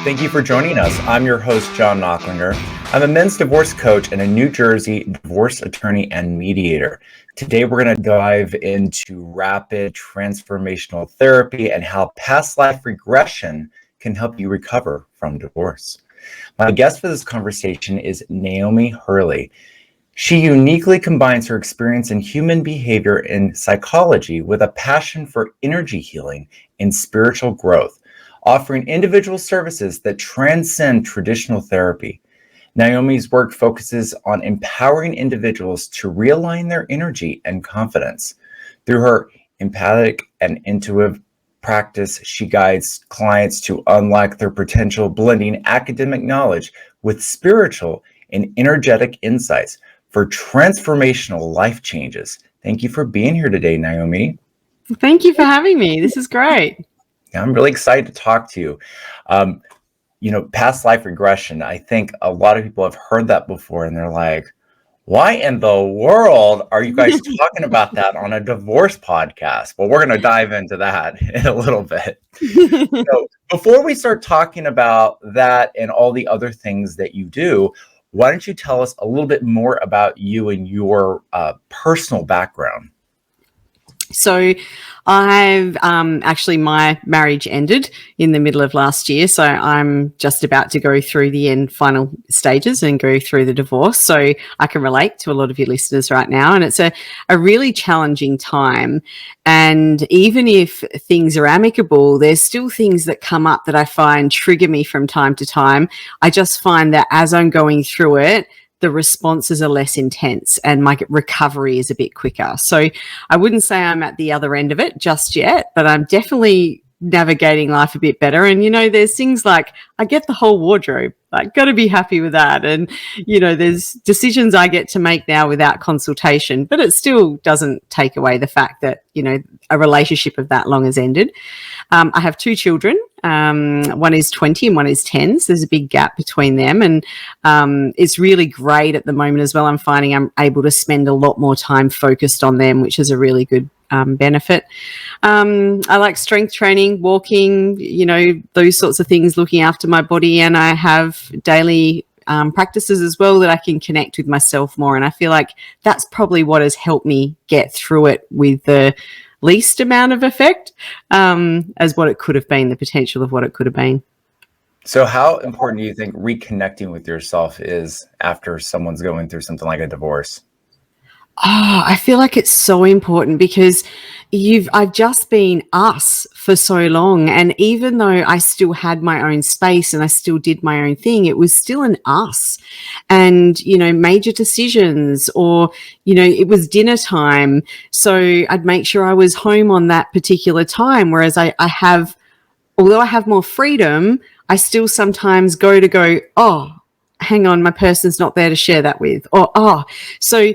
Thank you for joining us. I'm your host, John Knocklinger. I'm a men's divorce coach and a New Jersey divorce attorney and mediator. Today, we're going to dive into rapid transformational therapy and how past life regression can help you recover from divorce. My guest for this conversation is Niomi Hurley. She uniquely combines her experience in human behavior and psychology with a passion for energy healing and spiritual growth, offering individual services that transcend traditional therapy. Niomi's work focuses on empowering individuals to realign their energy and confidence. Through her empathic and intuitive practice, she guides clients to unlock their potential, blending academic knowledge with spiritual and energetic insights for transformational life changes. Thank you for being here today, Niomi. Thank you for having me. This is great. I'm really excited to talk to you. Past life regression, I think a lot of people have heard that before and they're like, why in the world are you guys talking about that on a divorce podcast? Well, we're going to dive into that in a little bit. So before we start talking about that and all the other things that you do, why don't you tell us a little bit more about you and your personal background? So I've actually, my marriage ended in the middle of last year. So I'm just about to go through the final stages and go through the divorce. So I can relate to a lot of your listeners right now. And it's a really challenging time. And even if things are amicable, there's still things that come up that I find trigger me from time to time. I just find that as I'm going through it, the responses are less intense and my recovery is a bit quicker. So I wouldn't say I'm at the other end of it just yet, but I'm definitely navigating life a bit better. And, there's things like I get the whole wardrobe. I've got to be happy with that. And, there's decisions I get to make now without consultation, but it still doesn't take away the fact that, a relationship of that long has ended. I have two children. One is 20 and one is 10. So there's a big gap between them. And it's really great at the moment as well. I'm finding I'm able to spend a lot more time focused on them, which is a really good benefit. I like strength training, walking, those sorts of things, looking after my body. And I have daily practices as well that I can connect with myself more. And I feel like that's probably what has helped me get through it with the least amount of effect as what it could have been, the potential of what it could have been. So how important do you think reconnecting with yourself is after someone's going through something like a divorce? I feel like it's so important because I've just been us for so long. And even though I still had my own space and I still did my own thing, it was still an us. And, major decisions or, it was dinner time. So I'd make sure I was home on that particular time. Whereas although I have more freedom, I still sometimes go, hang on, my person's not there to share that with. So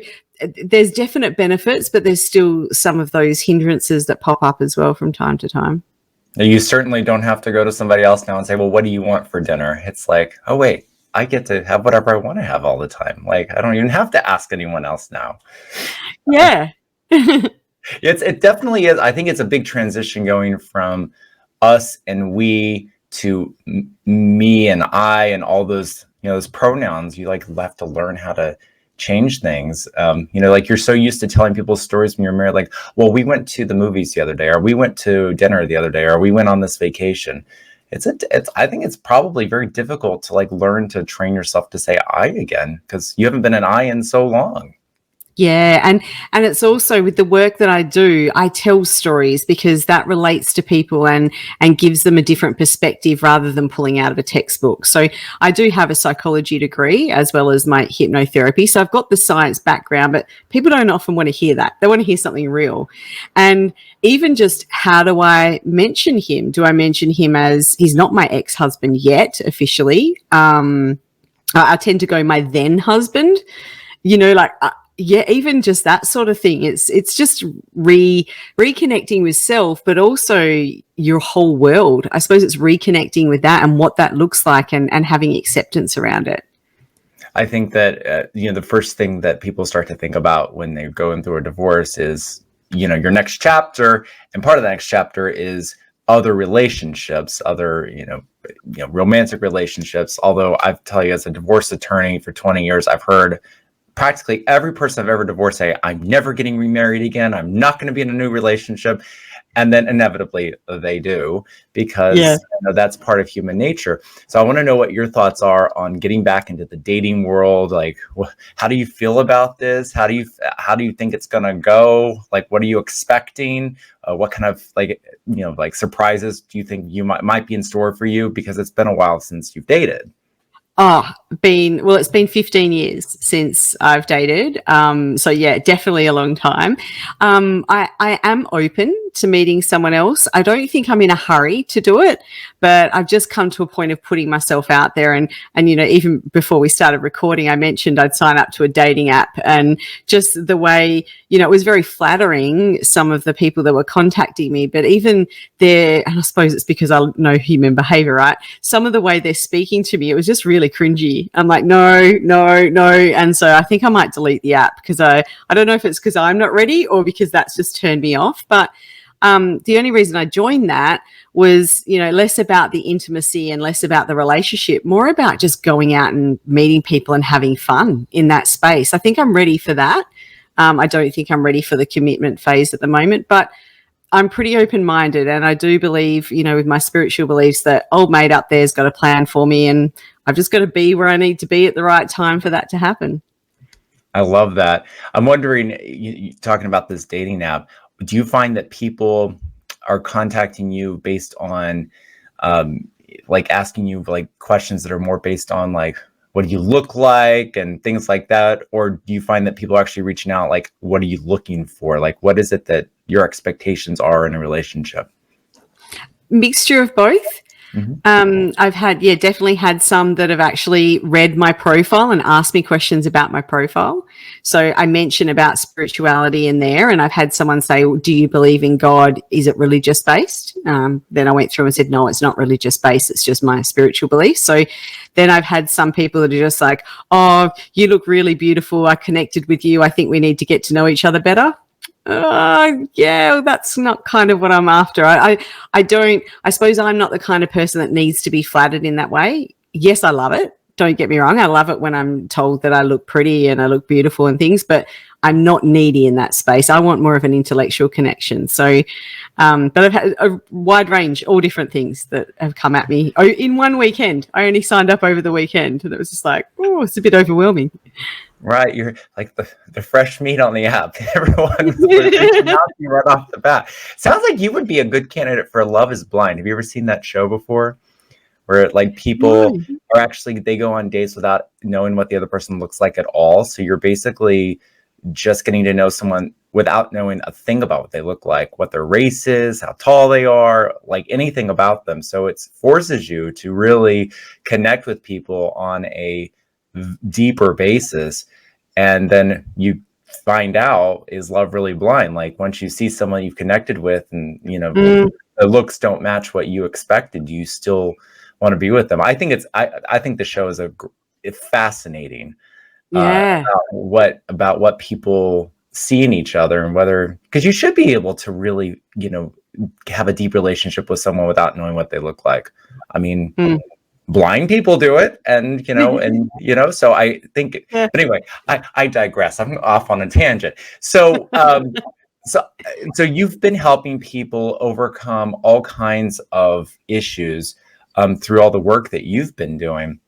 there's definite benefits, but there's still some of those hindrances that pop up as well from time to time. You certainly don't have to go to somebody else now and say, well, what do you want for dinner? It's like, oh, wait, I get to have whatever I want to have all the time. Like, I don't even have to ask anyone else now. Yeah. It definitely is. I think it's a big transition going from us and we to me and I and all those, those pronouns. You have to learn how to change things. You're so used to telling people stories when you're married, like, well, we went to the movies the other day, or we went to dinner the other day, or we went on this vacation. I think it's probably very difficult to learn to train yourself to say I again, because you haven't been an I in so long. Yeah. And it's also with the work that I do, I tell stories because that relates to people and gives them a different perspective rather than pulling out of a textbook. So I do have a psychology degree as well as my hypnotherapy. So I've got the science background, but people don't often want to hear that. They want to hear something real. And even just how do I mention him? Do I mention him as he's not my ex-husband yet officially? I tend to go my then husband, yeah, even just that sort of thing. It's just reconnecting with self, but also your whole world. I suppose it's reconnecting with that and what that looks like and having acceptance around it. I think that, the first thing that people start to think about when they're going through a divorce is, your next chapter. And part of the next chapter is other relationships, other, romantic relationships. Although I tell you, as a divorce attorney for 20 years, I've heard practically every person I've ever divorced say, I'm never getting remarried again. I'm not going to be in a new relationship. And then inevitably they do, because that's part of human nature. So I want to know what your thoughts are on getting back into the dating world. Like, how do you feel about this? How do you think it's going to go? Like, what are you expecting? What kind of surprises do you think you might be in store for you? Because it's been a while since you've dated. It's been 15 years since I've dated. So yeah, definitely a long time. I am open to meeting someone else. I don't think I'm in a hurry to do it, but I've just come to a point of putting myself out there. And even before we started recording, I mentioned I'd sign up to a dating app, and just the way, it was very flattering, some of the people that were contacting me, but even and I suppose it's because I know human behavior, right? Some of the way they're speaking to me, it was just really cringy. I'm like, no. And so I think I might delete the app, because I don't know if it's because I'm not ready or because that's just turned me off. But the only reason I joined that was, less about the intimacy and less about the relationship, more about just going out and meeting people and having fun in that space. I think I'm ready for that. I don't think I'm ready for the commitment phase at the moment, but I'm pretty open-minded, and I do believe, with my spiritual beliefs, that old mate up there's got a plan for me, and I've just got to be where I need to be at the right time for that to happen. I love that. I'm wondering, you talking about this dating app, do you find that people are contacting you based on asking you questions that are more based on what do you look like and things like that? Or do you find that people are actually reaching out what are you looking for? What is it that your expectations are in a relationship? Mixture of both. Mm-hmm. I've definitely had some that have actually read my profile and asked me questions about my profile. So I mention about spirituality in there, and I've had someone say, do you believe in God? Is it religious based? Then I went through and said, no, it's not religious based. It's just my spiritual beliefs. So then I've had some people that are just like, oh, you look really beautiful. I connected with you. I think we need to get to know each other better. That's not kind of what I'm after. I suppose I'm not the kind of person that needs to be flattered in that way. Yes, I love it. Don't get me wrong. I love it when I'm told that I look pretty and I look beautiful and things, but I'm not needy in that space. I want more of an intellectual connection. So, but I've had a wide range, all different things that have come at me in one weekend. I only signed up over the weekend, and it was just like, oh, it's a bit overwhelming. Right, you're like the fresh meat on the app. Everyone's reaching out to you right off the bat. Sounds like you would be a good candidate for Love Is Blind. Have you ever seen that show before? Where people are actually, they go on dates without knowing what the other person looks like at all. So you're basically just getting to know someone without knowing a thing about what they look like, what their race is, how tall they are, anything about them. So it forces you to really connect with people on a deeper basis, and then you find out, is love really blind? Once you see someone you've connected with and the looks don't match what you expected, do you still want to be with them? I think I think the show is fascinating about what people see in each other, and whether, because you should be able to really have a deep relationship with someone without knowing what they look like. I mean, blind people do it, and so I think, but anyway, I digress. I'm off on a tangent. So so you've been helping people overcome all kinds of issues through all the work that you've been doing.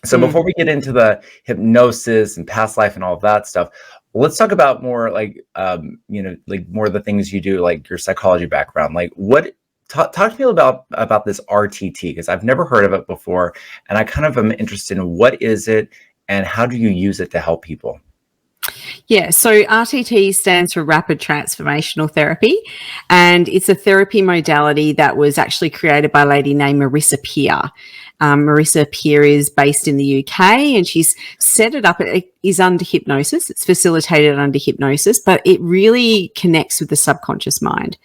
So before we get into the hypnosis and past life and all of that stuff, let's talk about more more of the things you do, your psychology background. Talk to me about this RTT, because I've never heard of it before, and I kind of am interested in what is it and how do you use it to help people? Yeah, so RTT stands for Rapid Transformational Therapy, and it's a therapy modality that was actually created by a lady named Marissa Peer. Marissa Peer is based in the UK, and she's set it up. It is under hypnosis. It's facilitated under hypnosis, but it really connects with the subconscious mind.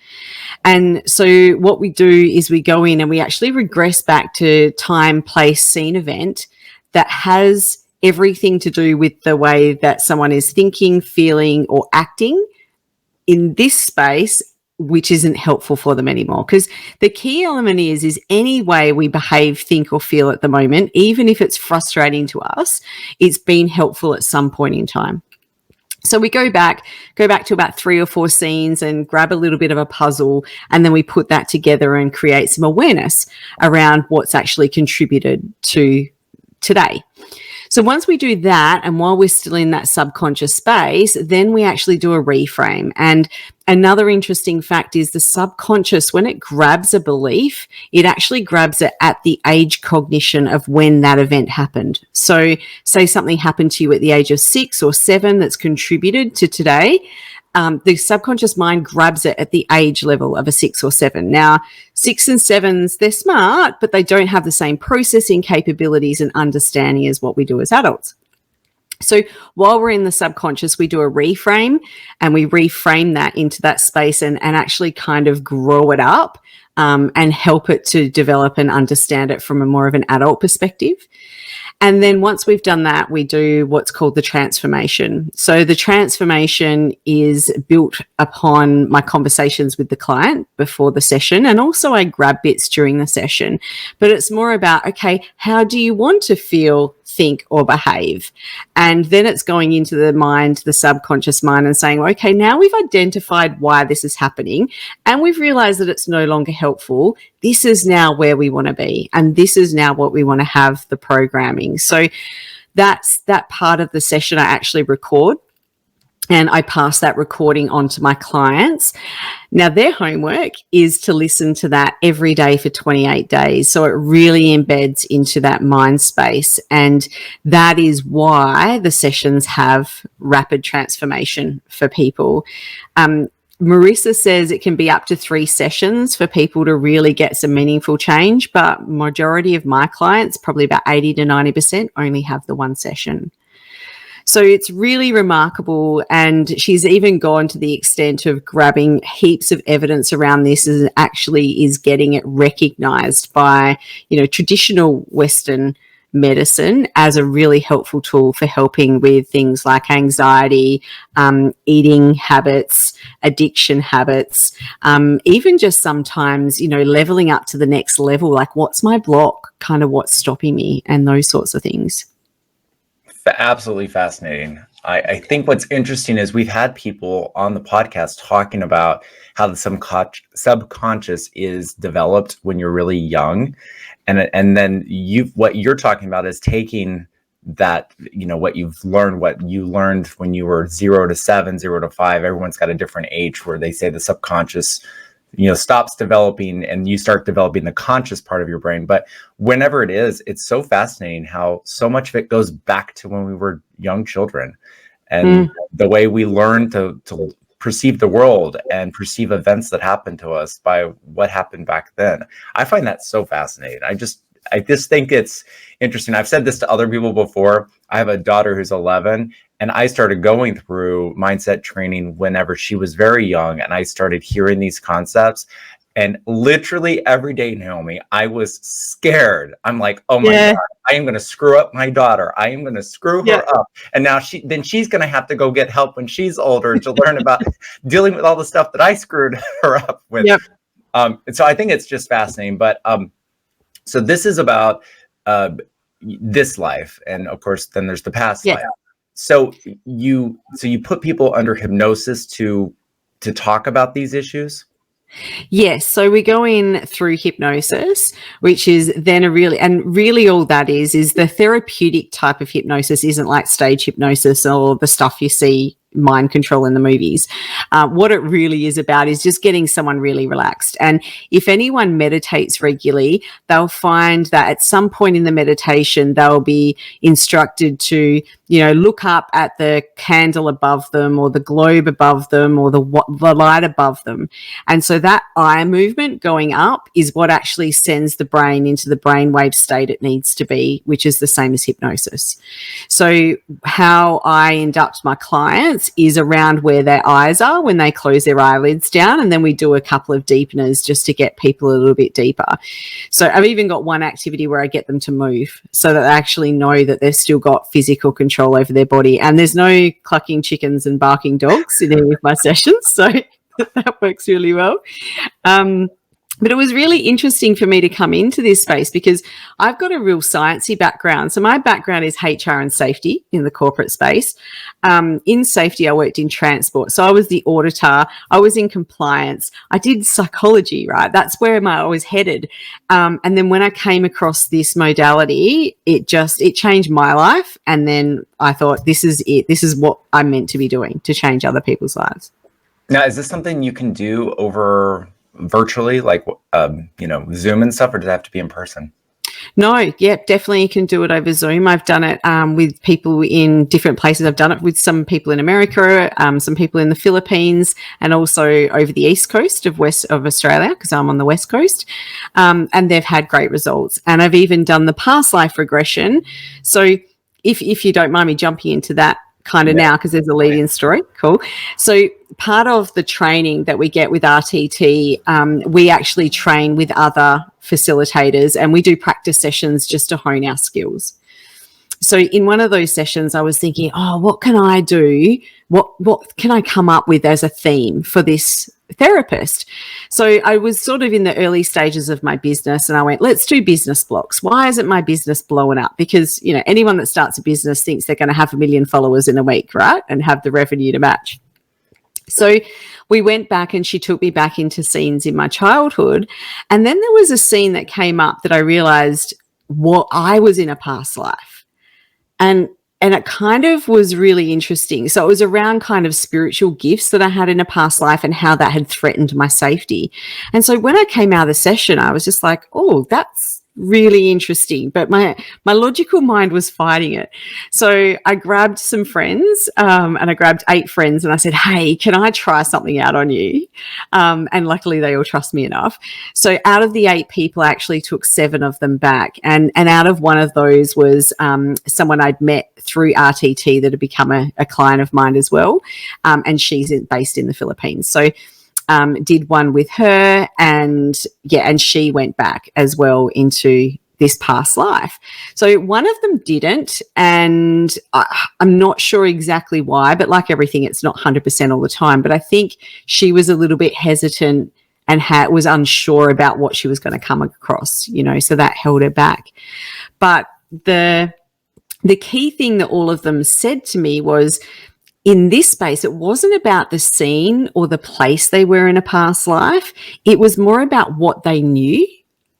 And so what we do is we go in and we actually regress back to time, place, scene, event that has everything to do with the way that someone is thinking, feeling, or acting in this space which isn't helpful for them anymore. Because the key element is any way we behave, think, or feel at the moment, even if it's frustrating to us, it's been helpful at some point in time. So we go back to about 3 or 4 scenes and grab a little bit of a puzzle, and then we put that together and create some awareness around what's actually contributed to today. So once we do that, and while we're still in that subconscious space, then we actually do a reframe. And another interesting fact is the subconscious, when it grabs a belief, it actually grabs it at the age cognition of when that event happened. So say something happened to you at the age of 6 or 7 that's contributed to today. The subconscious mind grabs it at the age level of a 6 or 7. Now, 6 and 7s, they're smart, but they don't have the same processing capabilities and understanding as what we do as adults. So while we're in the subconscious, we do a reframe, and we reframe that into that space and actually kind of grow it up and help it to develop and understand it from a more of an adult perspective. And then once we've done that, we do what's called the transformation. So the transformation is built upon my conversations with the client before the session. And also I grab bits during the session, but it's more about, okay, how do you want to feel, think, or behave? And then it's going into the mind, the subconscious mind, and saying, okay, now we've identified why this is happening and we've realized that it's no longer helpful. This is now where we want to be. And this is now what we want to have the programming. So that's that part of the session I actually record. And I pass that recording on to my clients. Now, their homework is to listen to that every day for 28 days. So it really embeds into that mind space. And that is why the sessions have rapid transformation for people. Marissa says it can be up to 3 sessions for people to really get some meaningful change, but majority of my clients, probably about 80 to 90%, only have the 1 session. So it's really remarkable. And she's even gone to the extent of grabbing heaps of evidence around this and actually is getting it recognized by, traditional Western medicine as a really helpful tool for helping with things like anxiety, eating habits, addiction habits, even just sometimes, leveling up to the next level, like what's my block, kind of what's stopping me, and those sorts of things. Absolutely fascinating. I think what's interesting is we've had people on the podcast talking about how the subconscious is developed when you're really young. And then what you're talking about is taking that, what you learned when you were 0 to 7, 0 to 5. Everyone's got a different age where they say the subconscious stops developing and you start developing the conscious part of your brain. But whenever it is, it's so fascinating how so much of it goes back to when we were young children and the way we learn to perceive the world and perceive events that happen to us by what happened back then. I find that so fascinating. I just think it's interesting. I've said this to other people before. I have a daughter who's 11, and I started going through mindset training whenever she was very young, and I started hearing these concepts. And literally every day, Niomi, I was scared. I'm like, oh my God, I am going to screw up my daughter. I am going to screw her up. And now she's going to have to go get help when she's older to learn about dealing with all the stuff that I screwed her up with. And so I think it's just fascinating. But so this is about this life. And of course, then there's the past life. So you put people under hypnosis to talk about these issues? Yes. So we go in through hypnosis, which is then really all that is the therapeutic type of hypnosis isn't like stage hypnosis or the stuff you see mind control in the movies. What it really is about is just getting someone really relaxed. And if anyone meditates regularly, they'll find that at some point in the meditation, they'll be instructed to, look up at the candle above them or the globe above them or the light above them. And so that eye movement going up is what actually sends the brain into the brainwave state it needs to be, which is the same as hypnosis. So how I induct my clients is around where their eyes are when they close their eyelids down, and then we do a couple of deepeners just to get people a little bit deeper. So I've even got one activity where I get them to move so that they actually know that they've still got physical control over their body, and there's no clucking chickens and barking dogs in any of my sessions. So That works really well. But it was really interesting for me to come into this space because I've got a real sciencey background. So my background is HR and safety in the corporate space. In safety, I worked in transport. So I was the auditor. I was in compliance. I did psychology, right? That's where I was headed. And then when I came across this modality, it changed my life. And then I thought, this is it. This is what I'm meant to be doing to change other people's lives. Now, is this something you can do over virtually, like Zoom and stuff, or does it have to be in person? No, yeah, definitely you can do it over Zoom. I've done it with people in different places. I've done it with some people in America, some people in the Philippines, and also over the east coast of Australia, because I'm on the west coast, and they've had great results. And I've even done the past life regression. So if you don't mind me jumping into that kind of now, because there's a lead-in story. Cool. So part of the training that we get with RTT, we actually train with other facilitators and we do practice sessions just to hone our skills. So in one of those sessions, I was thinking, what can I do? What can I come up with as a theme for this therapist? So I was sort of in the early stages of my business and I went, let's do business blocks. Why isn't my business blowing up? Because, anyone that starts a business thinks they're going to have 1 million followers in a week, right? And have the revenue to match. So we went back and she took me back into scenes in my childhood. And then there was a scene that came up that I realized what I was in a past life. And it kind of was really interesting. So it was around kind of spiritual gifts that I had in a past life and how that had threatened my safety. And so when I came out of the session, I was just like, that's really interesting. But my logical mind was fighting it. So I grabbed some friends and I grabbed 8 friends and I said, hey, can I try something out on you? And luckily they all trust me enough. So out of the 8 people, I actually took 7 of them back. And out of one of those was someone I'd met through RTT that had become a client of mine as well. And she's based in the Philippines. So did one with her and she went back as well into this past life. So one of them didn't, and I'm not sure exactly why, but like everything, it's not 100% all the time. But I think she was a little bit hesitant and was unsure about what she was going to come across, so that held her back. But the key thing that all of them said to me was, in this space, it wasn't about the scene or the place they were in a past life. It was more about what they knew.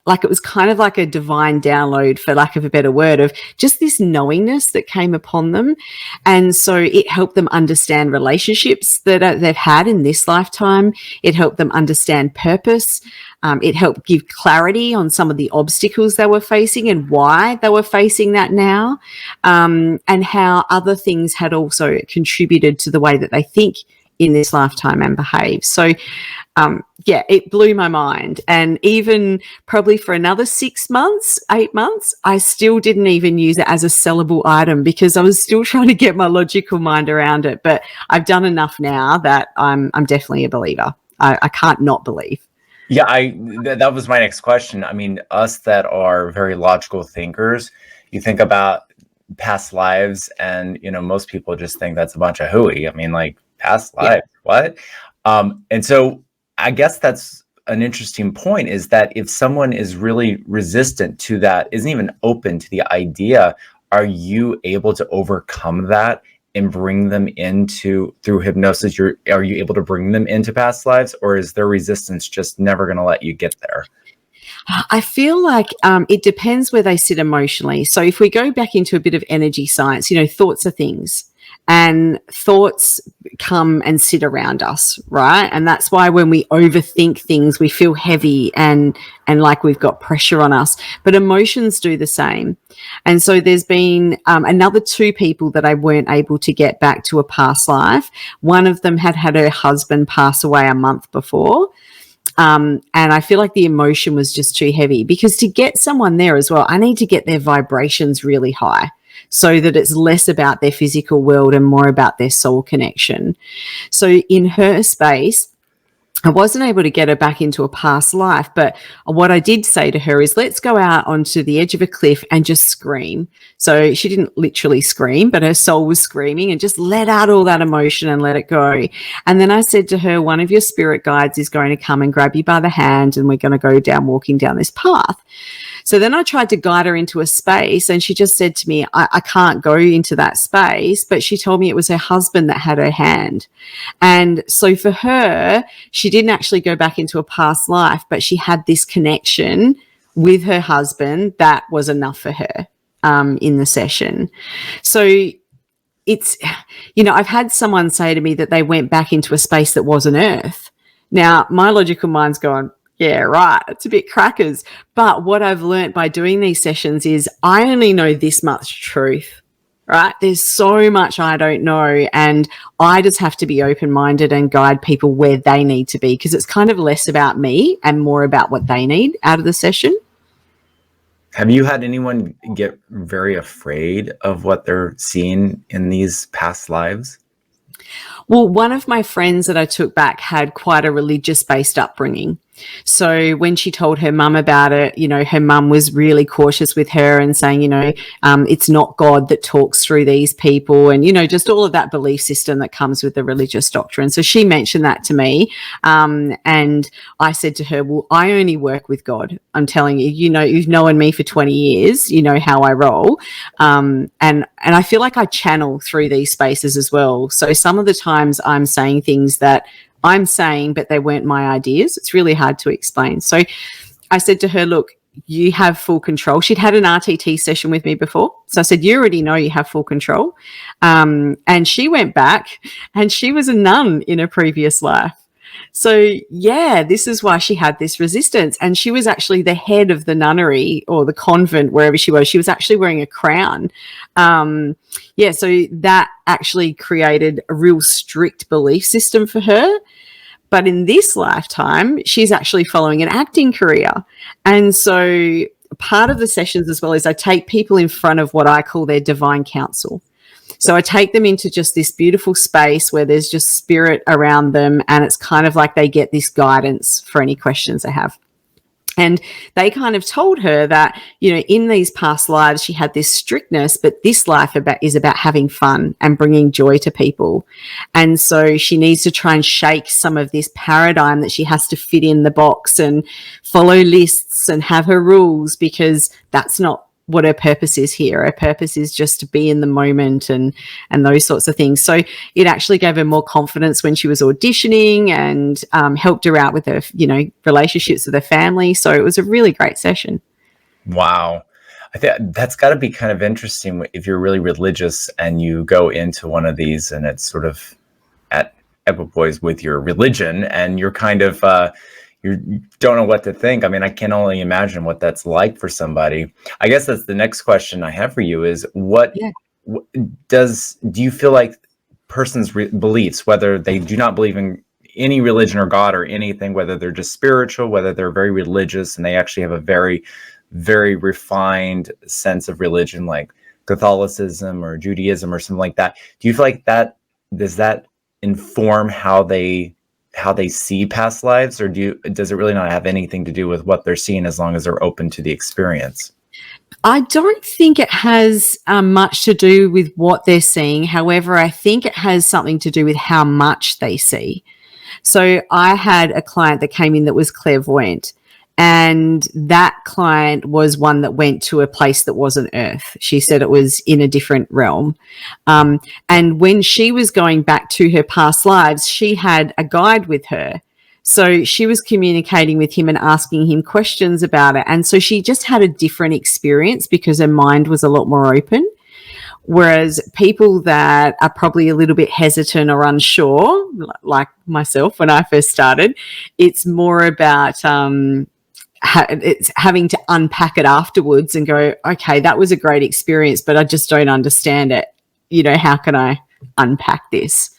Like it was kind of like a divine download, for lack of a better word, of just this knowingness that came upon them. And so it helped them understand relationships that they've had in this lifetime. It helped them understand purpose. It helped give clarity on some of the obstacles they were facing and why they were facing that now, and how other things had also contributed to the way that they think in this lifetime and behave. So, it blew my mind. And even probably for another 6 months, 8 months, I still didn't even use it as a sellable item because I was still trying to get my logical mind around it. But I've done enough now that I'm definitely a believer. I can't not believe. Yeah, that was my next question. I mean, us that are very logical thinkers, you think about past lives and, most people just think that's a bunch of hooey. I mean, like past lives, what? And so I guess that's an interesting point, is that if someone is really resistant to that, isn't even open to the idea, are you able to overcome that and bring them into, through hypnosis, are you able to bring them into past lives, or is their resistance just never going to let you get there? I feel like it depends where they sit emotionally. So if we go back into a bit of energy science, thoughts are things. And thoughts come and sit around us, right? And that's why when we overthink things, we feel heavy and like we've got pressure on us. But emotions do the same. And so there's been another 2 people that I weren't able to get back to a past life. One of them had her husband pass away a month before. And I feel like the emotion was just too heavy, because to get someone there as well, I need to get their vibrations really high, so that it's less about their physical world and more about their soul connection. So in her space, I wasn't able to get her back into a past life, but what I did say to her is, let's go out onto the edge of a cliff and just scream. So she didn't literally scream, but her soul was screaming, and just let out all that emotion and let it go. And then I said to her, one of your spirit guides is going to come and grab you by the hand, and we're going to go down, walking down this path. So then I tried to guide her into a space, and she just said to me, I can't go into that space. But she told me it was her husband that had her hand. And so for her, she didn't actually go back into a past life, but she had this connection with her husband that was enough for her in the session. So it's, I've had someone say to me that they went back into a space that wasn't Earth. Now, my logical mind's going, yeah, right, it's a bit crackers. But what I've learnt by doing these sessions is I only know this much truth, right? There's so much I don't know, and I just have to be open-minded and guide people where they need to be, because it's kind of less about me and more about what they need out of the session. Have you had anyone get very afraid of what they're seeing in these past lives? Well, one of my friends that I took back had quite a religious-based upbringing. So when she told her mum about it, her mum was really cautious with her and saying, it's not God that talks through these people, and, just all of that belief system that comes with the religious doctrine. So she mentioned that to me. And I said to her, well, I only work with God. I'm telling you, you've known me for 20 years, you know how I roll. And I feel like I channel through these spaces as well. So some of the times I'm saying things that I'm saying, but they weren't my ideas. It's really hard to explain. So I said to her, look, you have full control. She'd had an RTT session with me before. So I said, you already know you have full control. And she went back, and she was a nun in a previous life. So yeah, this is why she had this resistance. And she was actually the head of the nunnery or the convent, wherever she was. She was actually wearing a crown. So that actually created a real strict belief system for her. But in this lifetime, she's actually following an acting career. And so part of the sessions as well is I take people in front of what I call their divine council. So I take them into just this beautiful space where there's just spirit around them, and it's kind of like they get this guidance for any questions they have. And they kind of told her that, in these past lives, she had this strictness, but this life is about having fun and bringing joy to people. And so she needs to try and shake some of this paradigm that she has to fit in the box and follow lists and have her rules, because that's not what her purpose is here. Her purpose is just to be in the moment and those sorts of things. So it actually gave her more confidence when she was auditioning, and helped her out with her, relationships with her family. So it was a really great session. Wow. I think that's got to be kind of interesting if you're really religious and you go into one of these and it's sort of at equipoise with your religion, and you're kind of, you don't know what to think. I mean, I can only imagine what that's like for somebody. I guess that's the next question I have for you is do you feel like person's beliefs, whether they do not believe in any religion or God or anything, whether they're just spiritual, whether they're very religious and they actually have a very, very refined sense of religion like Catholicism or Judaism or something like that, do you feel like does that inform how they see past lives, or does it really not have anything to do with what they're seeing as long as they're open to the experience? I don't think it has much to do with what they're seeing. However, I think it has something to do with how much they see. So I had a client that came in that was clairvoyant, and that client was one that went to a place that wasn't Earth. She said it was in a different realm. And when she was going back to her past lives, she had a guide with her. So she was communicating with him and asking him questions about it. And so she just had a different experience because her mind was a lot more open. Whereas people that are probably a little bit hesitant or unsure, like myself when I first started, it's more about it's having to unpack it afterwards and go, okay, that was a great experience, but I just don't understand it. How can I unpack this?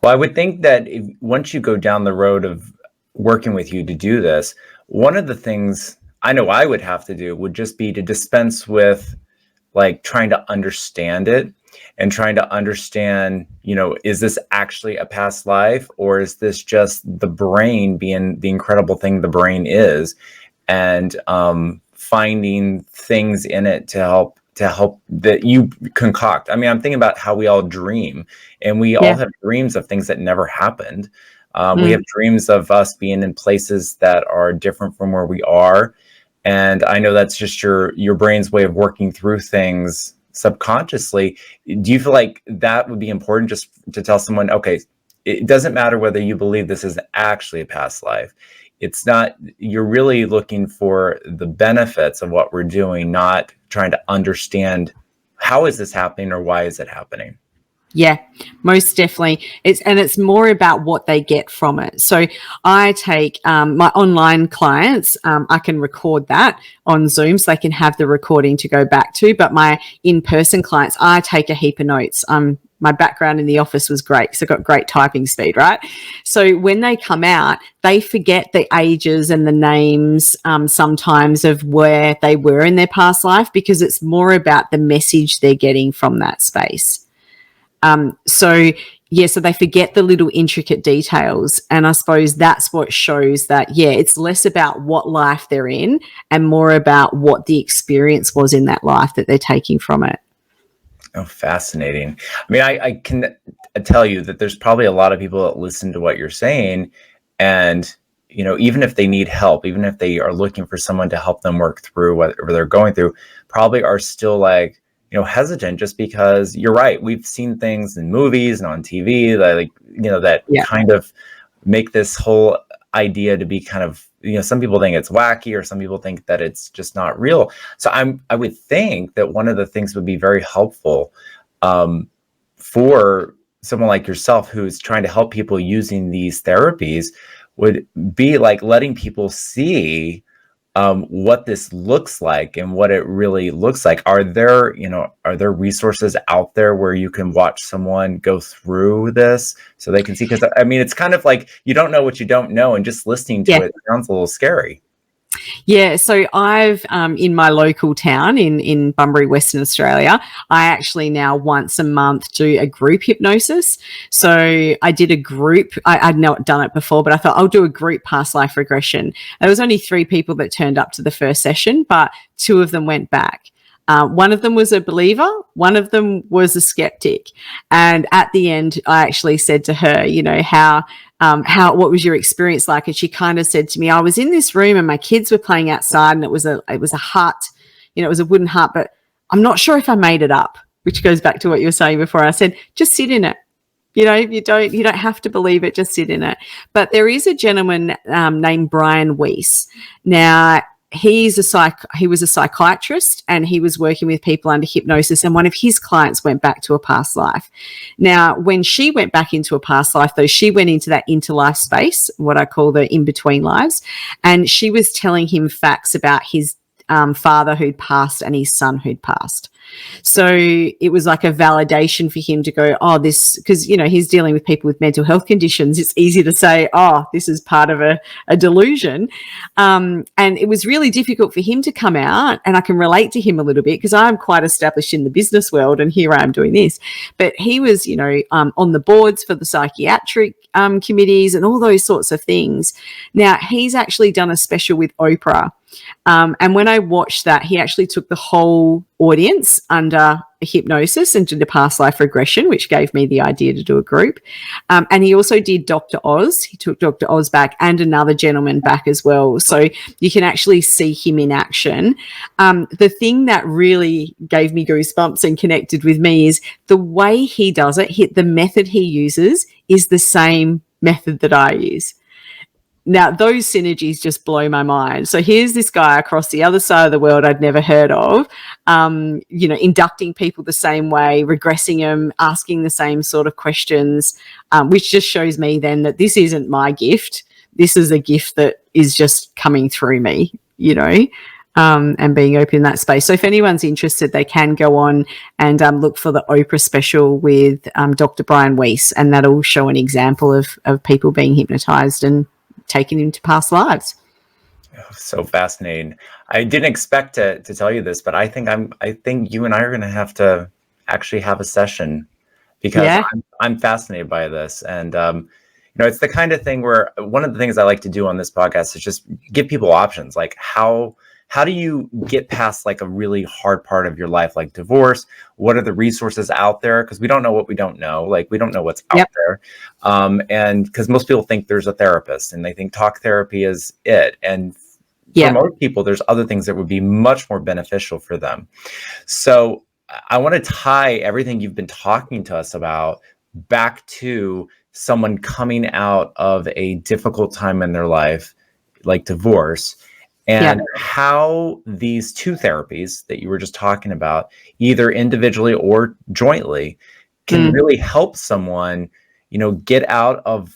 Well, I would think that once you go down the road of working with you to do this, one of the things I know I would have to do would just be to dispense with like trying to understand it. and trying to understand, is this actually a past life, or is this just the brain being the incredible thing the brain is, and finding things in it to help that you concoct. I mean, I'm thinking about how we all dream, and we all have dreams of things that never happened. We have dreams of us being in places that are different from where we are. And I know that's just your brain's way of working through things subconsciously. Do you feel like that would be important, just to tell someone, okay, it doesn't matter whether you believe this is actually a past life. It's not, you're really looking for the benefits of what we're doing, not trying to understand how is this happening or why is it happening? Yeah, most definitely. It's more about what they get from it. So I take my online clients, I can record that on Zoom so they can have the recording to go back to. But my in-person clients, I take a heap of notes. My background in the office was great because I got great typing speed, right? So when they come out, they forget the ages and the names sometimes of where they were in their past life, because it's more about the message they're getting from that space. So they forget the little intricate details. And I suppose that's what shows that, it's less about what life they're in and more about what the experience was in that life that they're taking from it. Oh, fascinating. I mean, I can tell you that there's probably a lot of people that listen to what you're saying. And, even if they need help, even if they are looking for someone to help them work through whatever they're going through, probably are still like, hesitant, just because you're right. We've seen things in movies and on TV that kind of make this whole idea to be kind of, some people think it's wacky, or some people think that it's just not real. So I would think that one of the things would be very helpful for someone like yourself who's trying to help people using these therapies would be like letting people see what this looks like and what it really looks like. Are there resources out there where you can watch someone go through this so they can see? Because I mean, it's kind of like you don't know what you don't know, and just listening to it sounds a little scary. Yeah, so I've in my local town in Bunbury, Western Australia, I actually now once a month do a group hypnosis. So I did a group. I'd not done it before, but I thought I'll do a group past life regression. There was only 3 people that turned up to the first session, but 2 of them went back. One of them was a believer, one of them was a skeptic. And at the end, I actually said to her, what was your experience like? And she kind of said to me, I was in this room and my kids were playing outside, and it was a hut, it was a wooden hut, but I'm not sure if I made it up, which goes back to what you were saying before. I said, just sit in it. You don't have to believe it, just sit in it. But there is a gentleman named Brian Weiss. Now, he was a psychiatrist, and he was working with people under hypnosis, and one of his clients went back to a past life. Now, when she went back into a past life, though, she went into that interlife space, what I call the in-between lives, and she was telling him facts about his father who'd passed and his son who'd passed. So it was like a validation for him to go, oh, this, because, he's dealing with people with mental health conditions. It's easy to say, oh, this is part of a delusion. And it was really difficult for him to come out, and I can relate to him a little bit because I'm quite established in the business world, and here I am doing this. But he was, on the boards for the psychiatric committees and all those sorts of things. Now, he's actually done a special with Oprah. And when I watched that, he actually took the whole audience under hypnosis and did a past life regression, which gave me the idea to do a group. And he also did Dr. Oz. He took Dr. Oz back and another gentleman back as well. So you can actually see him in action. The thing that really gave me goosebumps and connected with me is the way he does it. The method he uses is the same method that I use. Now, those synergies just blow my mind. So here's this guy across the other side of the world I'd never heard of, inducting people the same way, regressing them, asking the same sort of questions, which just shows me then that this isn't my gift. This is a gift that is just coming through me, and being open in that space. So if anyone's interested, they can go on and look for the Oprah special with Dr. Brian Weiss, and that'll show an example of people being hypnotized and taken into past lives. So fascinating. I didn't expect to tell you this, but I think you and I are going to actually have a session, because Yeah. I'm fascinated by this. And it's the kind of thing where one of the things I like to do on this podcast is just give people options. Like how do you get past like a really hard part of your life, like divorce? What are the resources out there? Because we don't know what we don't know. Like, we don't know what's out there. And because most people think there's a therapist and they think talk therapy is it. And for most people, there's other things that would be much more beneficial for them. So I want to tie everything you've been talking to us about back to someone coming out of a difficult time in their life, like divorce, and how these two therapies that you were just talking about, either individually or jointly, can really help someone, get out of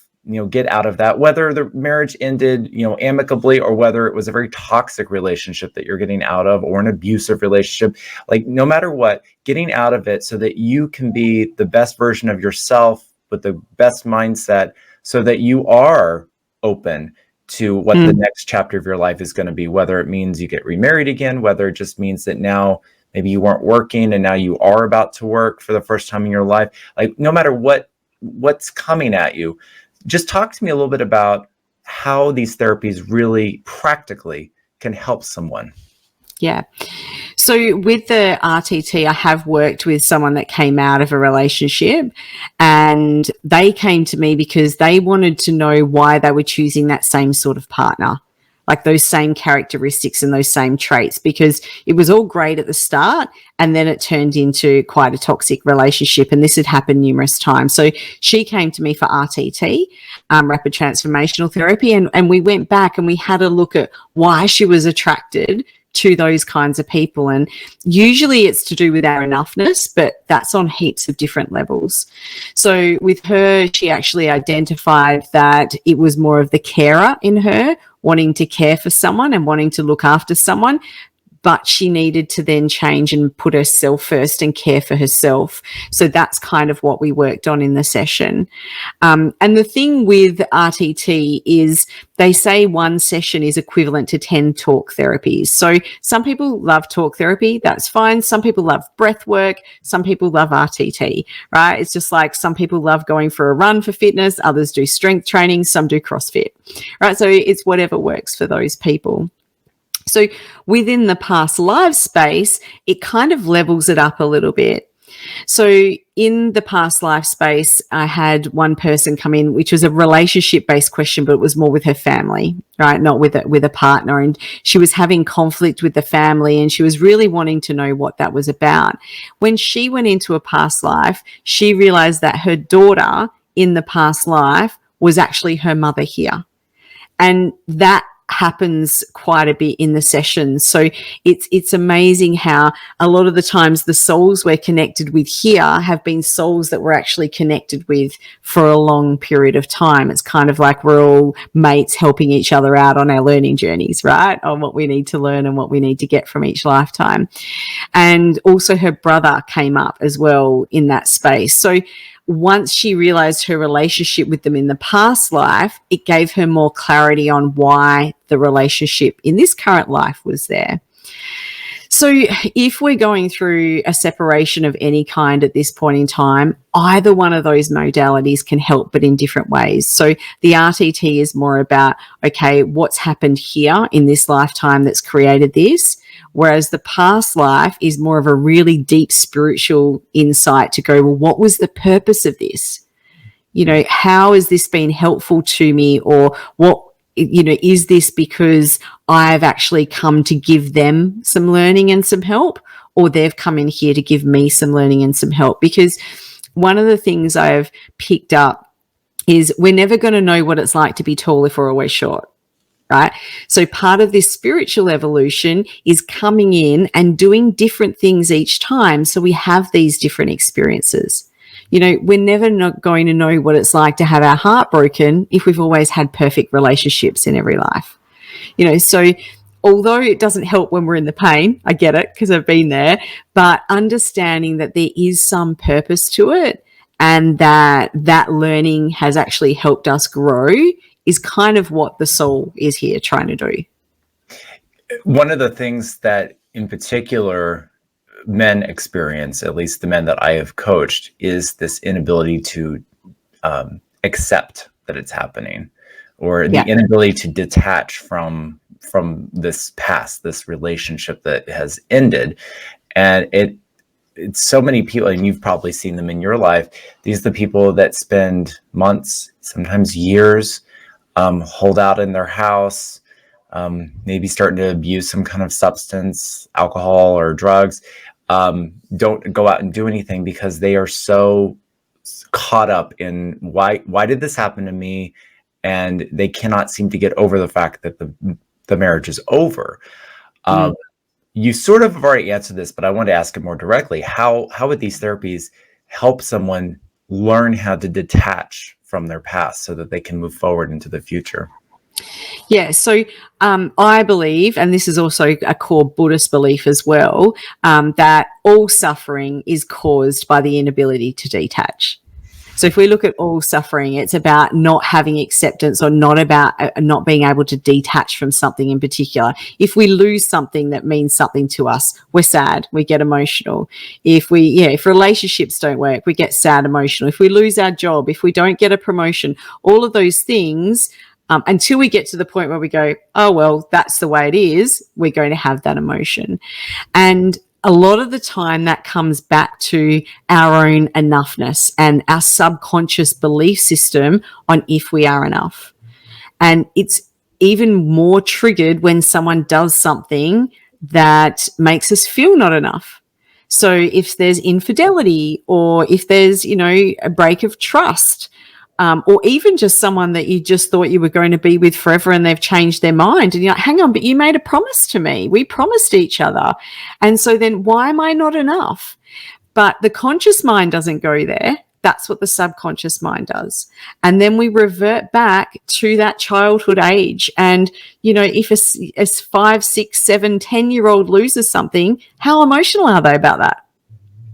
that, whether the marriage ended, amicably, or whether it was a very toxic relationship that you're getting out of, or an abusive relationship. Like, no matter what, getting out of it so that you can be the best version of yourself with the best mindset, so that you are open to what the next chapter of your life is going to be, whether it means you get remarried again, whether it just means that now maybe you weren't working and now you are about to work for the first time in your life. Like, no matter what's coming at you, just talk to me a little bit about how these therapies really practically can help someone. Yeah. So with the RTT, I have worked with someone that came out of a relationship, and they came to me because they wanted to know why they were choosing that same sort of partner, like those same characteristics and those same traits, because it was all great at the start and then it turned into quite a toxic relationship. And this had happened numerous times. So she came to me for RTT, Rapid Transformational Therapy. And we went back and we had a look at why she was attracted to those kinds of people. And usually it's to do with our enoughness, but that's on heaps of different levels. So with her, she actually identified that it was more of the carer in her, wanting to care for someone and wanting to look after someone, but she needed to then change and put herself first and care for herself. So that's kind of what we worked on in the session. And the thing with RTT is they say one session is equivalent to 10 talk therapies. So some people love talk therapy. That's fine. Some people love breath work. Some people love RTT, right? It's just like some people love going for a run for fitness. Others do strength training. Some do CrossFit, right? So it's whatever works for those people. So within the past life space, it kind of levels it up a little bit. So in the past life space, I had one person come in, which was a relationship-based question, but it was more with her family, right? Not with a partner. And she was having conflict with the family and she was really wanting to know what that was about. When she went into a past life, she realized that her daughter in the past life was actually her mother here. And that happens quite a bit in the sessions. So it's amazing how a lot of the times the souls we're connected with here have been souls that we're actually connected with for a long period of time. It's kind of like we're all mates helping each other out on our learning journeys, right? On what we need to learn and what we need to get from each lifetime. And also her brother came up as well in that space. So once she realized her relationship with them in the past life, it gave her more clarity on why the relationship in this current life was there. So if we're going through a separation of any kind at this point in time, either one of those modalities can help, but in different ways. So the RTT is more about, okay, what's happened here in this lifetime that's created this? Whereas the past life is more of a really deep spiritual insight to go, well, what was the purpose of this? How has this been helpful to me? Or what, is this because I've actually come to give them some learning and some help, or they've come in here to give me some learning and some help? Because one of the things I've picked up is we're never going to know what it's like to be tall if we're always short. Right? So part of this spiritual evolution is coming in and doing different things each time. So we have these different experiences. We're never not going to know what it's like to have our heart broken if we've always had perfect relationships in every life. So although it doesn't help when we're in the pain, I get it because I've been there, but understanding that there is some purpose to it and that learning has actually helped us grow is kind of what the soul is here trying to do. One of the things that in particular men experience, at least the men that I have coached, is this inability to accept that it's happening, or the inability to detach from this past, this relationship that has ended. And it's so many people, and you've probably seen them in your life. These are the people that spend months, sometimes years, hold out in their house, maybe starting to abuse some kind of substance, alcohol or drugs, don't go out and do anything because they are so caught up in why did this happen to me, and they cannot seem to get over the fact that the marriage is over. You sort of have already answered this, but I want to ask it more directly. How would these therapies help someone learn how to detach from their past so that they can move forward into the future? Yeah, so I believe, and this is also a core Buddhist belief as well, that all suffering is caused by the inability to detach. So if we look at all suffering, it's about not having acceptance, or not about not being able to detach from something in particular. If we lose something that means something to us, we're sad, we get emotional. If relationships don't work, we get sad, emotional. If we lose our job, if we don't get a promotion, all of those things, until we get to the point where we go, oh, well, that's the way it is, we're going to have that emotion. And a lot of the time that comes back to our own enoughness and our subconscious belief system on if we are enough. And it's even more triggered when someone does something that makes us feel not enough. So if there's infidelity, or if there's, a break of trust, or even just someone that you just thought you were going to be with forever and they've changed their mind, and you're like, hang on, but you made a promise to me. We promised each other. And so then why am I not enough? But the conscious mind doesn't go there. That's what the subconscious mind does. And then we revert back to that childhood age. And, if a 5, 6, 7, 10-year-old loses something, how emotional are they about that?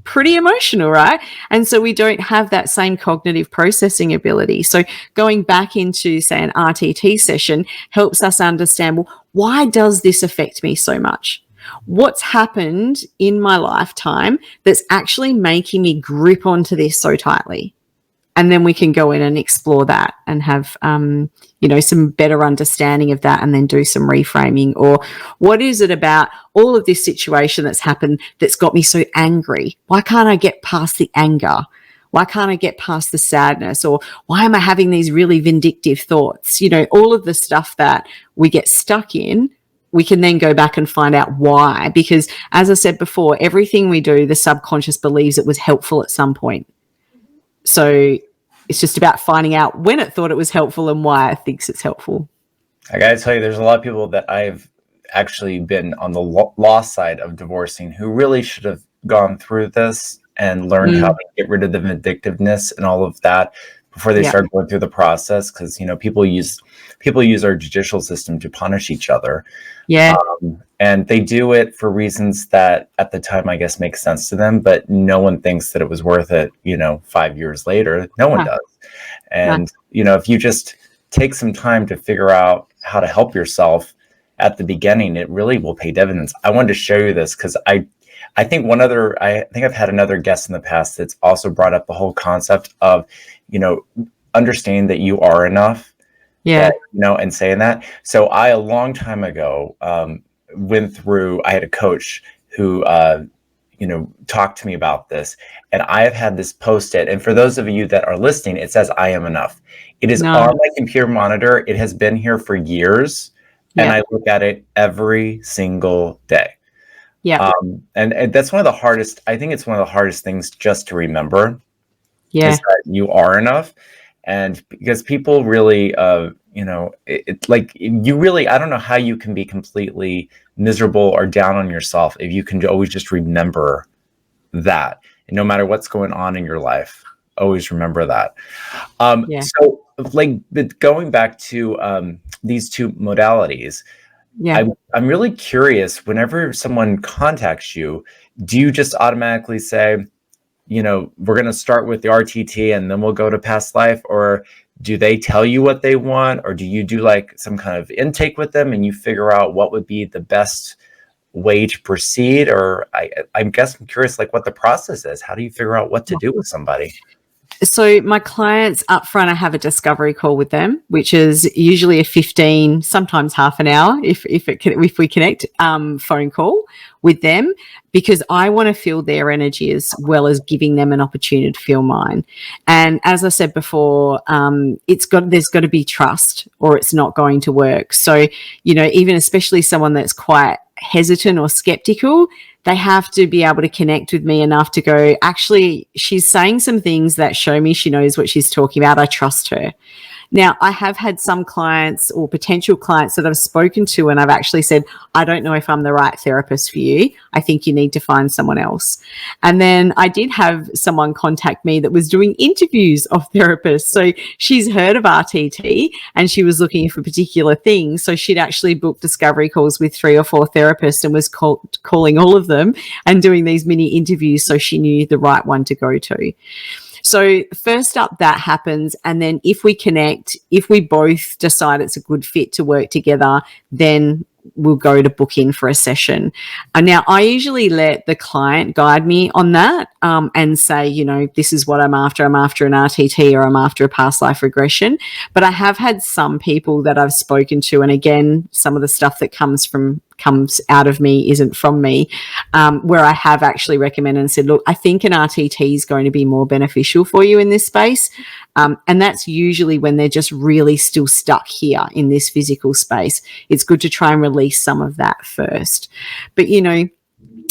Pretty emotional, right? And so we don't have that same cognitive processing ability. So going back into, say, an RTT session helps us understand, well, why does this affect me so much? What's happened in my lifetime that's actually making me grip onto this so tightly? And then we can go in and explore that and have, some better understanding of that, and then do some reframing. Or what is it about all of this situation that's happened that's got me so angry? Why can't I get past the anger? Why can't I get past the sadness? Or why am I having these really vindictive thoughts? All of the stuff that we get stuck in, we can then go back and find out why. Because as I said before, everything we do, the subconscious believes it was helpful at some point. So it's just about finding out when it thought it was helpful and why it thinks it's helpful. I got to tell you, there's a lot of people that I've actually been on the law side of divorcing who really should have gone through this and learned how to get rid of the vindictiveness and all of that before they start going through the process. Because, people use our judicial system to punish each other. Yeah. And they do it for reasons that at the time, I guess, make sense to them, but no one thinks that it was worth it, 5 years later. No one does. And, if you just take some time to figure out how to help yourself at the beginning, it really will pay dividends. I wanted to show you this because I think I've had another guest in the past that's also brought up the whole concept of, understanding that you are enough. Yeah. And saying that. So a long time ago, I had a coach who, talked to me about this, and I have had this Post-it. And for those of you that are listening, it says, I am enough. It is on my computer monitor. It has been here for years. And I look at it every single day. Yeah. And that's one of the hardest, I think it's one of the hardest things just to remember. Yeah. Is that you are enough. And because people really, it's like you really, I don't know how you can be completely miserable or down on yourself if you can always just remember that. And no matter what's going on in your life, always remember that. So going back to these two modalities, I'm really curious, whenever someone contacts you, do you just automatically say, we're going to start with the RTT and then we'll go to past life? Or do they tell you what they want? Or do you do like some kind of intake with them and you figure out what would be the best way to proceed? Or I guess I'm curious, like, what the process is. How do you figure out what to do with somebody? So my clients up front, I have a discovery call with them, which is usually a 15, sometimes half an hour, if we connect, phone call with them, because I want to feel their energy as well as giving them an opportunity to feel mine. And as I said before, there's got to be trust, or it's not going to work. So, even especially someone that's quite hesitant or skeptical, they have to be able to connect with me enough to go, actually, she's saying some things that show me she knows what she's talking about. I trust her. Now, I have had some clients or potential clients that I've spoken to, and I've actually said, I don't know if I'm the right therapist for you. I think you need to find someone else. And then I did have someone contact me that was doing interviews of therapists. So she's heard of RTT and she was looking for particular things. So she'd actually booked discovery calls with 3 or 4 therapists and was calling all of them and doing these mini interviews so she knew the right one to go to. So first up, that happens. And then if we connect, if we both decide it's a good fit to work together, then we'll go to book in for a session. Now, I usually let the client guide me on that, and say, this is what I'm after. I'm after an RTT, or I'm after a past life regression. But I have had some people that I've spoken to, and again, some of the stuff that comes out of me isn't from me, where I have actually recommended and said, look, I think an RTT is going to be more beneficial for you in this space. And that's usually when they're just really still stuck here in this physical space. It's good to try and release some of that first. But,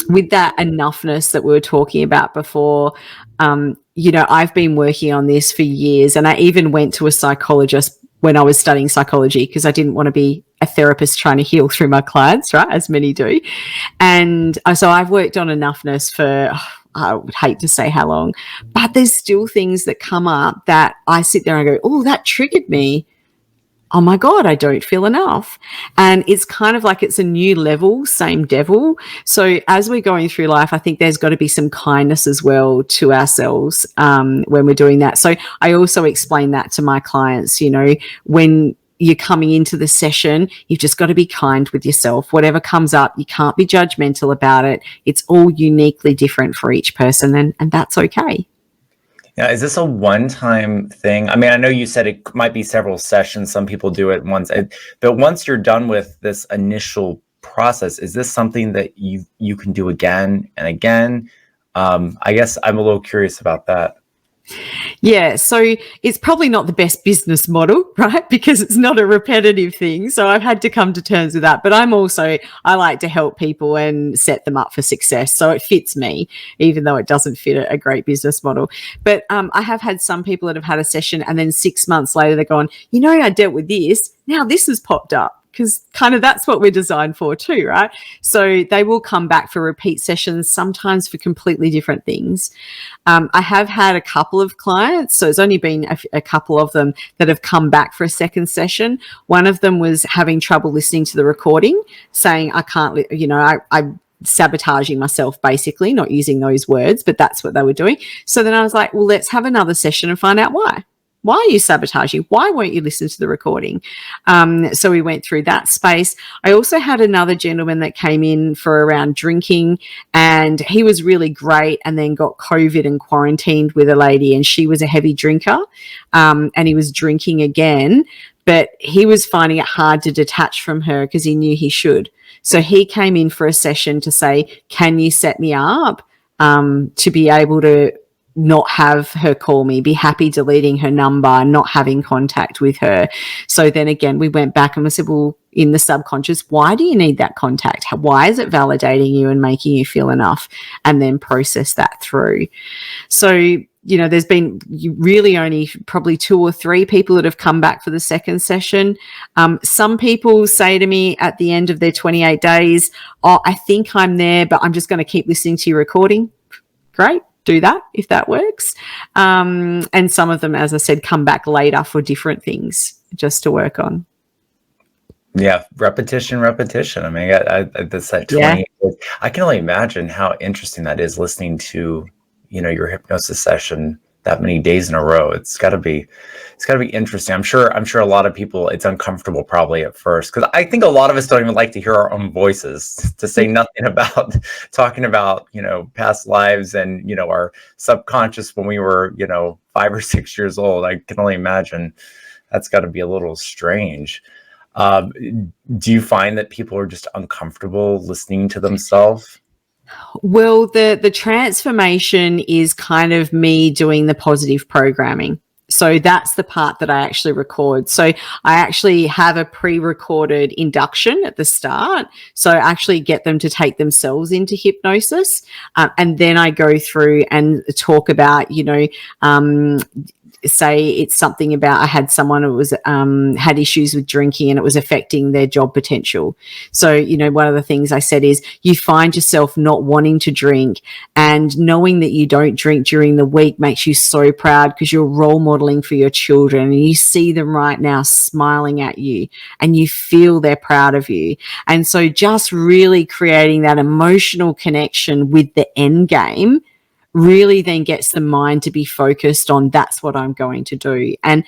with that enoughness that we were talking about before, I've been working on this for years, and I even went to a psychologist when I was studying psychology because I didn't want to be a therapist trying to heal through my clients, right, as many do. And so I've worked on enoughness for, I would hate to say how long, but there's still things that come up that I sit there and go, oh, that triggered me. Oh my God, I don't feel enough. And it's kind of like it's a new level, same devil. So as we're going through life, I think there's got to be some kindness as well to ourselves when we're doing that. So I also explain that to my clients, when you're coming into the session, you've just got to be kind with yourself. Whatever comes up, you can't be judgmental about it. It's all uniquely different for each person, and that's okay. Yeah, is this a one-time thing? I mean, I know you said it might be several sessions. Some people do it once, but once you're done with this initial process, is this something that you can do again and again? I guess I'm a little curious about that. Yeah, so it's probably not the best business model, right? Because it's not a repetitive thing. So I've had to come to terms with that. But I like to help people and set them up for success. So it fits me, even though it doesn't fit a great business model. But I have had some people that have had a session and then 6 months later, they're going, I dealt with this. Now this has popped up. Because kind of that's what we're designed for too, right? So they will come back for repeat sessions, sometimes for completely different things. I have had a couple of clients, so it's only been a couple of them that have come back for a second session. One of them was having trouble listening to the recording, saying, I can't, I'm sabotaging myself, basically, not using those words, but that's what they were doing. So then I was like, well, let's have another session and find out why. Why are you sabotaging? Why won't you listen to the recording? So we went through that space. I also had another gentleman that came in for around drinking, and he was really great, and then got COVID and quarantined with a lady, and she was a heavy drinker, and he was drinking again, but he was finding it hard to detach from her because he knew he should. So he came in for a session to say, can you set me up to be able to not have her call me, be happy deleting her number, not having contact with her. So then again, we went back and we said, well, in the subconscious, why do you need that contact? Why is it validating you and making you feel enough? And then process that through. So, there's been really only probably 2 or 3 people that have come back for the second session. Some people say to me at the end of their 28 days, oh, I think I'm there, but I'm just going to keep listening to your recording. Great. Do that if that works. And some of them, as I said, come back later for different things just to work on. Yeah, repetition. I mean, that's like 20. Yeah. I can only imagine how interesting that is, listening to, your hypnosis session that many days in a row. It's got to be interesting. I'm sure a lot of people, it's uncomfortable probably at first, because I think a lot of us don't even like to hear our own voices, to say nothing about talking about, past lives and, our subconscious when we were, 5 or 6 years old. I can only imagine that's got to be a little strange. Do you find that people are just uncomfortable listening to themselves? Well, the transformation is kind of me doing the positive programming. So that's the part that I actually record. So I actually have a pre-recorded induction at the start. So I actually get them to take themselves into hypnosis. And then I go through and talk about, say it's something about I had someone who was had issues with drinking and it was affecting their job potential. So, one of the things I said is you find yourself not wanting to drink, and knowing that you don't drink during the week makes you so proud because you're role modeling for your children and you see them right now smiling at you and you feel they're proud of you. And so just really creating that emotional connection with the end game really then gets the mind to be focused on that's what I'm going to do. And,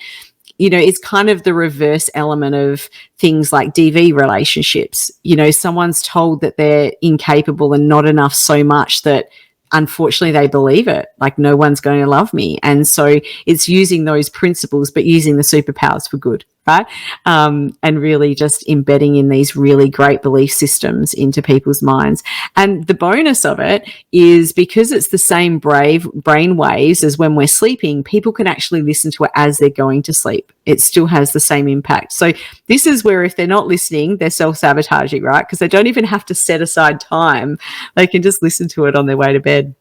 it's kind of the reverse element of things like DV relationships. Someone's told that they're incapable and not enough so much that unfortunately they believe it, like no one's going to love me. And so it's using those principles, but using the superpowers for good, right? And really just embedding in these really great belief systems into people's minds. And the bonus of it is because it's the same brain waves as when we're sleeping, people can actually listen to it as they're going to sleep. It still has the same impact. So this is where if they're not listening, they're self-sabotaging, right? Because they don't even have to set aside time. They can just listen to it on their way to bed.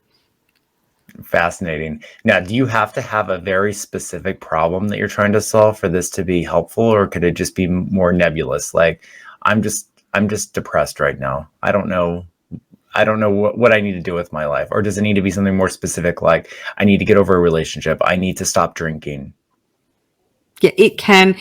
Fascinating. Now, do you have to have a very specific problem that you're trying to solve for this to be helpful, or could it just be more nebulous? Like, I'm just depressed right now. I don't know what I need to do with my life. Or does it need to be something more specific, like I need to get over a relationship, I need to stop drinking? Yeah, it can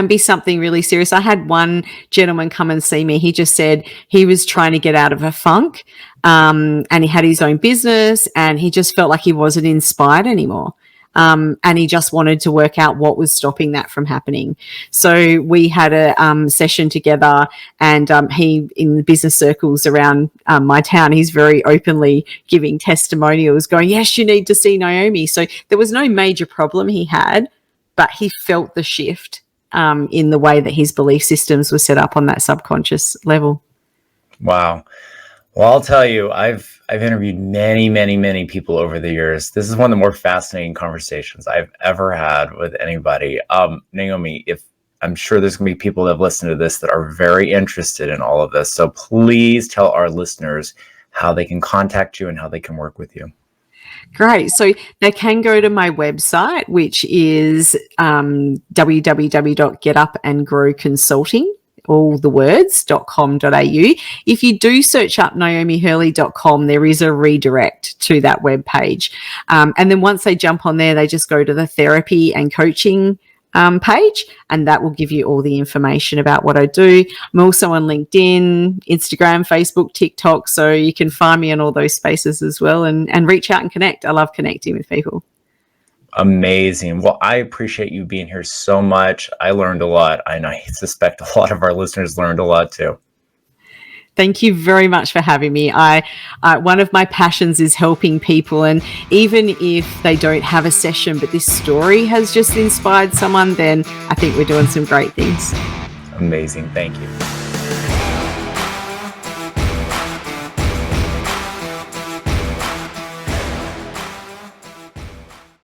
be something really serious. I had one gentleman come and see me. He just said he was trying to get out of a funk, and he had his own business, and he just felt like he wasn't inspired anymore. And he just wanted to work out what was stopping that from happening. So we had a session together, and he, in the business circles around my town, he's very openly giving testimonials, going, yes, you need to see Niomi. So there was no major problem he had, but he felt the shift in the way that his belief systems were set up on that subconscious level. Wow. Well, I'll tell you, I've interviewed many, many, many people over the years. This is one of the more fascinating conversations I've ever had with anybody. Niomi, I'm sure there's going to be people that have listened to this that are very interested in all of this. So please tell our listeners how they can contact you and how they can work with you. Great. So they can go to my website, which is www.getupandgrowconsulting, all the words.com.au. If you do search up niomihurley.com, there is a redirect to that webpage. And then once they jump on there, they just go to the therapy and coaching page, and that will give you all the information about what I do. I'm also on LinkedIn, Instagram, Facebook, TikTok, so you can find me in all those spaces as well, and reach out and connect. I love connecting with people. Amazing. Well, I appreciate you being here so much. I learned a lot, and I suspect a lot of our listeners learned a lot too. Thank you very much for having me. One of my passions is helping people, and even if they don't have a session, but this story has just inspired someone, then I think we're doing some great things. Amazing. Thank you.